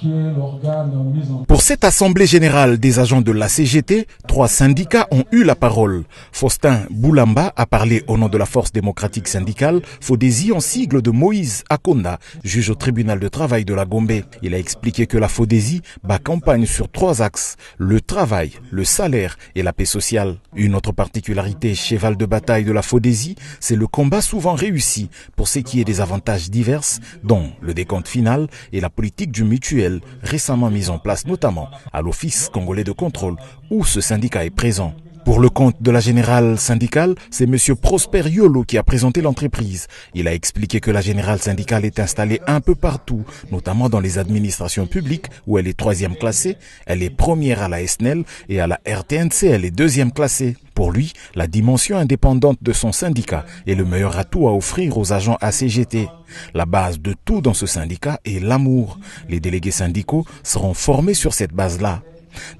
qui est l'organe mis en... Pour cette assemblée générale des agents de la CGT, 3 syndicats ont eu la parole. Faustin Boulamba a parlé au nom de la Force démocratique syndicale, FODESI en sigle de Moïse Akonda, juge au tribunal de travail de la Gombe. Il a expliqué que la FODESI bat campagne sur 3 axes, le travail, le salaire et la paix sociale. Une autre particularité, cheval de bataille de la FODESI, c'est le combat souvent réussi pour ce qui est des avantages divers, dont le décompte final et la politique du mutuel, récemment mise en place notamment à l'Office congolais de contrôle où ce syndicat est présent. Pour le compte de la générale syndicale, c'est M. Prosper Yolo qui a présenté l'entreprise. Il a expliqué que la générale syndicale est installée un peu partout, notamment dans les administrations publiques où elle est 3e classée, elle est première à la SNEL et à la RTNC, elle est 2e classée. Pour lui, la dimension indépendante de son syndicat est le meilleur atout à offrir aux agents ACGT. La base de tout dans ce syndicat est l'amour. Les délégués syndicaux seront formés sur cette base-là.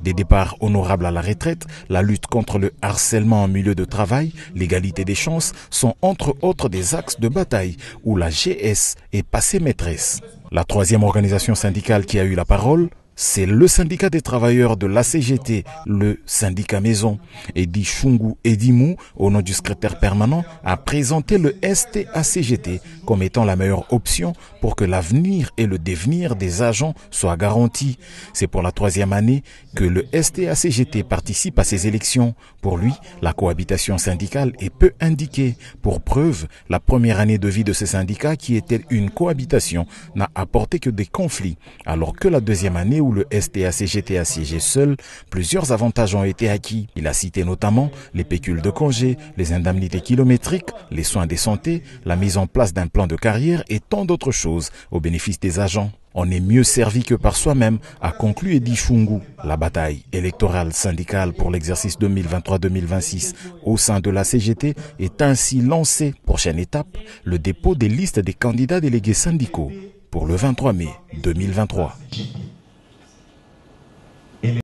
Des départs honorables à la retraite, la lutte contre le harcèlement en milieu de travail, l'égalité des chances sont entre autres des axes de bataille où la GS est passée maîtresse. La 3e organisation syndicale qui a eu la parole, c'est le syndicat des travailleurs de l'ACGT, le syndicat maison. Edi Chungu Edimou, au nom du secrétaire permanent, a présenté le STACGT comme étant la meilleure option pour que l'avenir et le devenir des agents soient garantis. C'est pour la 3e année que le STACGT participe à ces élections. Pour lui, la cohabitation syndicale est peu indiquée. Pour preuve, la première année de vie de ce syndicat, qui était une cohabitation, n'a apporté que des conflits, alors que la 2e année où le STACGT a siégé seul, plusieurs avantages ont été acquis. Il a cité notamment les pécules de congé, les indemnités kilométriques, les soins de santé, la mise en place d'un plan de carrière et tant d'autres choses au bénéfice des agents. On est mieux servi que par soi-même, a conclu Edi Chungu. La bataille électorale syndicale pour l'exercice 2023-2026 au sein de la CGT est ainsi lancée. Prochaine étape, le dépôt des listes des candidats délégués syndicaux pour le 23 mai 2023.